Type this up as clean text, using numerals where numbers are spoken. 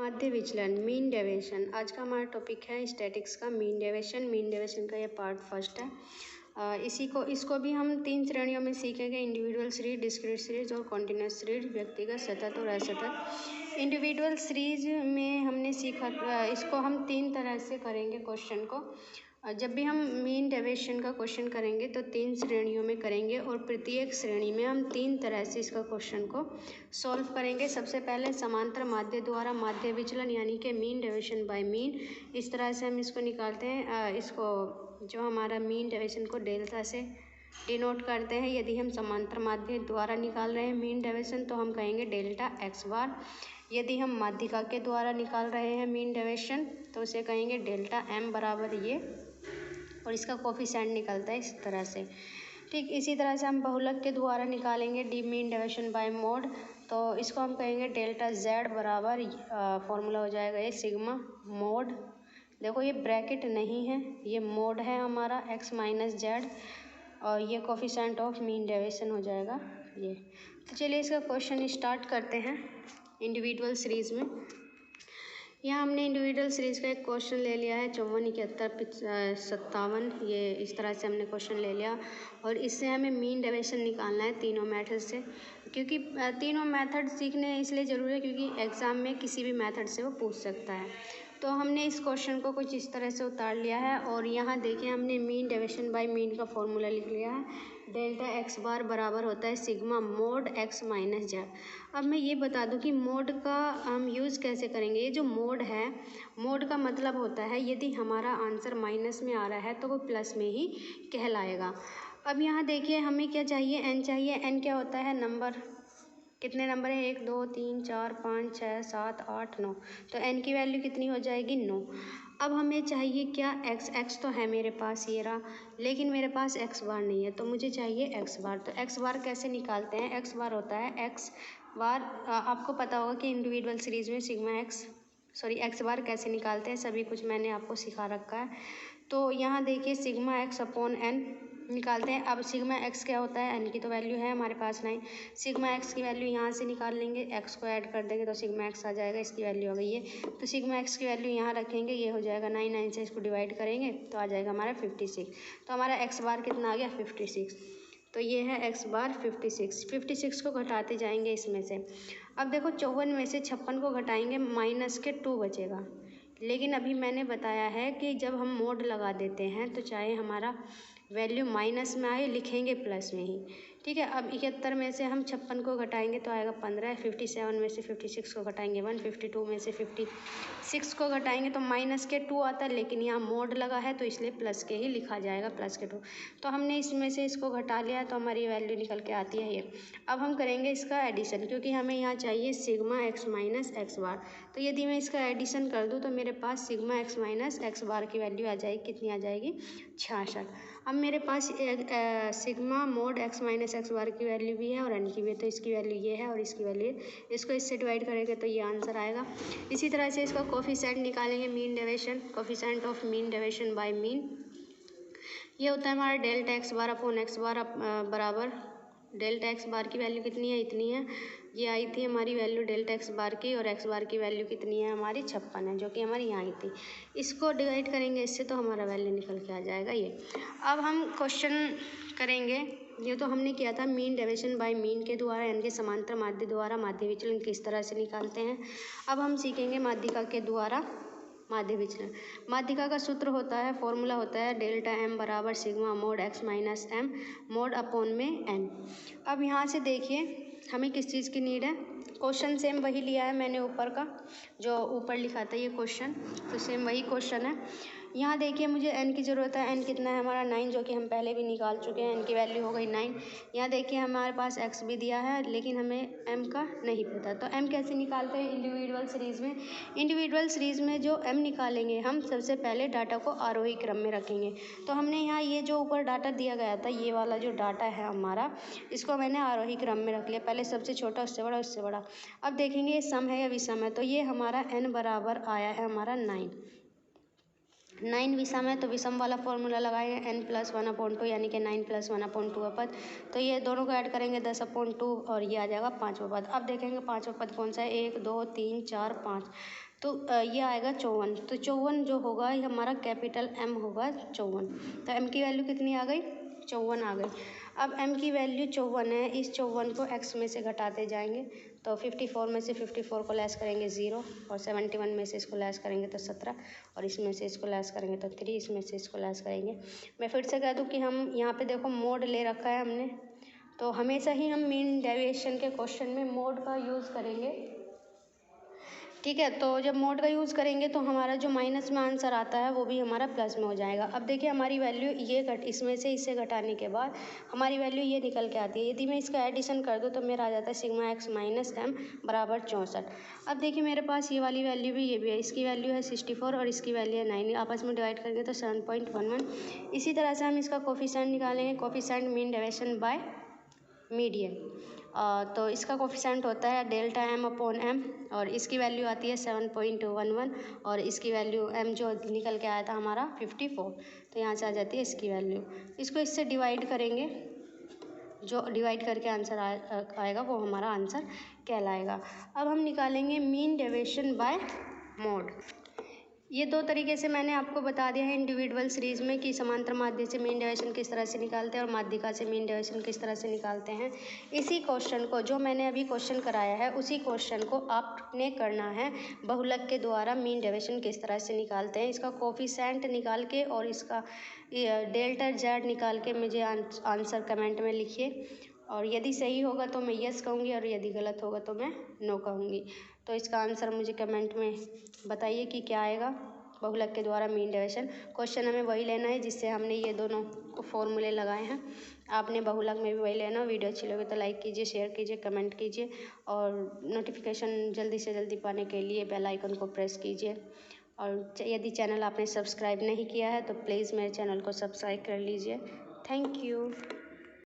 माध्य विचलन, mean deviation. आज का हमारा टॉपिक है स्टैटिक्स का मीन डेविएशन। मीन डेविएशन का ये पार्ट फर्स्ट है। इसको भी हम 3 श्रेणियों में सीखेंगे, इंडिविजुअल सीरीज, डिस्क्रीट सीरीज और कॉन्टिन्यूस सीरीज, व्यक्तिगत, सतत और असतत। इंडिविजुअल सीरीज में हमने सीखा, इसको हम 3 तरह से करेंगे क्वेश्चन को। जब भी हम मीन डेविएशन का क्वेश्चन करेंगे तो 3 श्रेणियों में करेंगे और प्रत्येक श्रेणी में हम 3 तरह से इसका क्वेश्चन को सॉल्व करेंगे। सबसे पहले समांतर माध्य द्वारा माध्य विचलन यानी कि मीन डेविएशन बाय मीन, इस तरह से हम इसको निकालते हैं। इसको जो हमारा मीन डेविएशन को डेल्टा से डिनोट करते हैं। यदि हम समांतर माध्य द्वारा निकाल रहे हैं मीन डेविएशन तो हम कहेंगे डेल्टा एक्स बार। यदि हम माध्यिका के द्वारा निकाल रहे हैं मीन डेविएशन तो उसे कहेंगे डेल्टा एम बराबर ये, और इसका कोफिशिएंट निकलता है इस तरह से। ठीक इसी तरह से हम बहुलक के द्वारा निकालेंगे the mean deviation by mode, तो इसको हम कहेंगे डेल्टा जेड बराबर, फॉर्मूला हो जाएगा ये सिग्मा मोड। देखो ये ब्रैकेट नहीं है, ये मोड है हमारा एक्स माइनस जेड, और ये कोफिशिएंट ऑफ मीन डेविएशन हो जाएगा ये। तो चलिए इसका क्वेश्चन स्टार्ट करते हैं इंडिविजुअल सीरीज में। यहाँ हमने इंडिविजुअल सीरीज का एक क्वेश्चन ले लिया है 54, 71, 57, ये इस तरह से हमने क्वेश्चन ले लिया, और इससे हमें मीन डेविएशन निकालना है तीनों मेथड से। क्योंकि तीनों मेथड सीखने इसलिए ज़रूरी है क्योंकि एग्ज़ाम में किसी भी मेथड से वो पूछ सकता है। तो हमने इस क्वेश्चन को कुछ इस तरह से उतार लिया है, और यहाँ देखिए हमने मीन डेविएशन बाय मीन का फॉर्मूला लिख लिया है। डेल्टा एक्स बार बराबर होता है sigma mode X minus Z. अब मैं ये बता दूं कि मोड का हम यूज़ कैसे करेंगे। ये जो मोड है, मोड का मतलब होता है यदि हमारा आंसर माइनस में आ रहा है तो वो प्लस में ही कहलाएगा। अब यहाँ देखिए हमें क्या चाहिए, एन चाहिए। एन क्या होता है, नंबर। कितने नंबर है, 1 2 3 4 5 6 7 8 9, तो एन की वैल्यू कितनी हो जाएगी, 9। अब हमें चाहिए क्या, एक्स। एक्स तो है मेरे पास ये रहा, लेकिन मेरे पास एक्स बार नहीं है, तो मुझे चाहिए एक्स बार। तो एक्स बार कैसे निकालते हैं, एक्स बार होता है एक्स बार, आपको पता होगा कि इंडिविजुअल सीरीज में सिग्मा एक्स बार कैसे निकालते हैं, सभी कुछ मैंने आपको सिखा रखा है। तो यहाँ देखिए सिग्मा एक्स अपॉन एन निकालते हैं। अब सिग्मा एक्स क्या होता है, एन की तो वैल्यू है हमारे पास 9, सिग्मा एक्स की वैल्यू यहाँ से निकाल लेंगे, एक्स को ऐड कर देंगे तो सिग्मा एक्स आ जाएगा, इसकी वैल्यू हो गई है। तो सिग्मा एक्स की वैल्यू यहाँ रखेंगे, ये हो जाएगा 9, 9 से इसको डिवाइड करेंगे तो आ जाएगा हमारा 56। तो हमारा एक्स बार कितना आ गया, 56। तो ये है एक्स बार 56। 56 को घटाते जाएंगे इसमें से। अब देखो 54 में से 56 को घटाएंगे, माइनस के 2 बचेगा। लेकिन अभी मैंने बताया है कि जब हम मोड लगा देते हैं तो चाहे हमारा वैल्यू माइनस में आए, लिखेंगे प्लस में ही। ठीक है। अब 71 में से हम 56 को घटाएंगे तो आएगा 15, 57 में से 56 को घटाएंगे 1, 52 में से 56 को घटाएंगे तो माइनस के 2 आता है, लेकिन यहाँ मोड लगा है तो इसलिए प्लस के ही लिखा जाएगा, प्लस के 2। तो हमने इसमें से इसको घटा लिया तो हमारी वैल्यू निकल के आती है ये। अब हम करेंगे इसका एडिशन, क्योंकि हमें यहाँ चाहिए सिग्मा एक्स माइनस एक्स बार। तो यदि मैं इसका एडिशन कर दूँ तो मेरे पास sigma x minus X bar की वैल्यू आ जाएगी, कितनी आ जाएगी, 66। अब मेरे पास sigma mode X minus X bar की वैल्यू भी है और एन की भी है, तो इसकी वैल्यू ये है और इसकी वैल्यू, इसको इससे डिवाइड करेंगे तो ये आंसर आएगा। इसी तरह से इसका कोफिशिएंट निकालेंगे, mean deviation, coefficient of mean deviation by mean, ये होता है हमारा delta X bar upon X bar बराबर, डेल्टा एक्स बार की वैल्यू कितनी है, इतनी है। ये आई थी हमारी वैल्यू डेल्टा एक्स बार की, और एक्स बार की वैल्यू कितनी है हमारी, 56 है, जो कि हमारी यहाँ आई थी। इसको डिवाइड करेंगे इससे तो हमारा वैल्यू निकल के आ जाएगा ये। अब हम क्वेश्चन करेंगे, ये तो हमने किया था मीन डेविएशन बाय मीन के द्वारा, यानी कि समांतर माध्य द्वारा माध्य विचलन किस तरह से निकालते हैं। अब हम सीखेंगे माध्यिका के द्वारा माध्य विचलन। माध्यिका का सूत्र होता है, फॉर्मूला होता है डेल्टा एम बराबर sigma mode X minus M mode upon में एन। अब यहाँ से देखिए हमें किस चीज़ की नीड है, क्वेश्चन सेम वही लिया है मैंने ऊपर का, जो ऊपर लिखा था ये क्वेश्चन, तो सेम वही क्वेश्चन है। यहाँ देखिए मुझे एन की ज़रूरत है, एन कितना है हमारा 9, जो कि हम पहले भी निकाल चुके हैं, एन की वैल्यू हो गई 9। यहाँ देखिए हमारे पास एक्स भी दिया है, लेकिन हमें एम का नहीं पता, तो एम कैसे निकालते हैं इंडिविजुअल सीरीज़ में। इंडिविजुअल सीरीज़ में जो एम निकालेंगे हम, सबसे पहले डाटा को आरोही क्रम में रखेंगे। तो हमने यहाँ ये जो ऊपर डाटा दिया गया था, ये वाला जो डाटा है हमारा, इसको मैंने आरोही क्रम में रख लिया, पहले सबसे छोटा, उससे बड़ा, उससे बड़ा। अब देखेंगे ये सम है या विषम है, तो ये हमारा एन बराबर आया है हमारा 9 विषम है, तो विषम वाला फॉर्मूला लगाएंगे n + 1/2, यानी कि 9 + 1/2 पद। तो ये दोनों को ऐड करेंगे 10/2, और ये आ जाएगा 5वां पद। अब देखेंगे 5वां पद कौन सा है, 1 2 3 4 5, तो ये आएगा 54। तो 54 जो होगा ये हमारा कैपिटल M होगा 54। तो M की वैल्यू कितनी आ गई? 54 आ गई। अब M की वैल्यू 54 है, इस 54 को x में से घटाते जाएंगे। तो 54 में से 54 को लेस करेंगे 0, और 71 में से इसको लेस करेंगे तो 17, और इसमें से इसको लेस करेंगे तो 3, इसमें से इसको लेस करेंगे। मैं फिर से कह दूं कि हम यहाँ पे देखो मोड ले रखा है हमने, तो हमेशा ही हम मीन डेविएशन के क्वेश्चन में मोड का यूज़ करेंगे। ठीक है, तो जब मोड का यूज़ करेंगे तो हमारा जो माइनस में आंसर आता है वो भी हमारा प्लस में हो जाएगा। अब देखिए हमारी वैल्यू ये इसमें से इसे घटाने के बाद हमारी वैल्यू ये निकल के आती है। यदि मैं इसका एडिशन कर दूँ तो मेरा आ जाता है सिग्मा एक्स माइनस एम बराबर 64। अब देखिए मेरे पास ये वाली वैल्यू भी ये भी है, इसकी वैल्यू है 64 और इसकी वैल्यू है 9, आपस में डिवाइड करेंगे तो 7.11। इसी तरह से हम इसका कोफिशिएंट निकालेंगे, coefficient mean deviation by median. तो इसका कोफिशिएंट होता है डेल्टा m अपॉन m, और इसकी वैल्यू आती है 7.11, और इसकी वैल्यू m जो निकल के आया था हमारा 54, तो यहाँ से आ जाती है इसकी वैल्यू। इसको इससे डिवाइड करेंगे, जो डिवाइड करके आंसर आएगा वो हमारा आंसर कहलाएगा। अब हम निकालेंगे मीन डेविएशन बाय मोड। ये दो तरीके से मैंने आपको बता दिया है इंडिविजुअल सीरीज में कि समांतर माध्य से मीन डेविएशन किस तरह से निकालते हैं और माध्यिका से मीन डेविएशन किस तरह से निकालते हैं। इसी क्वेश्चन को, जो मैंने अभी क्वेश्चन कराया है, उसी क्वेश्चन को आपने करना है बहुलक के द्वारा मीन डेविएशन किस तरह से निकालते हैं। इसका कोफिशिएंट निकाल के और इसका डेल्टा जेड निकाल के मुझे आंसर कमेंट में लिखिए, और यदि सही होगा तो मैं यस कहूँगी और यदि गलत होगा तो मैं नो कहूँगी। तो इसका आंसर मुझे कमेंट में बताइए कि क्या आएगा बहुलक के द्वारा मीन डेविएशन। क्वेश्चन हमें वही लेना है जिससे हमने ये दोनों फॉर्मूले लगाए हैं, आपने बहुलक में भी वही लेना। वीडियो अच्छी लगे तो लाइक कीजिए, शेयर कीजिए, कमेंट कीजिए, और नोटिफिकेशन जल्दी से जल्दी पाने के लिए बेल आइकन को प्रेस कीजिए। और यदि चैनल आपने सब्सक्राइब नहीं किया है तो प्लीज़ मेरे चैनल को सब्सक्राइब कर लीजिए। Thank you.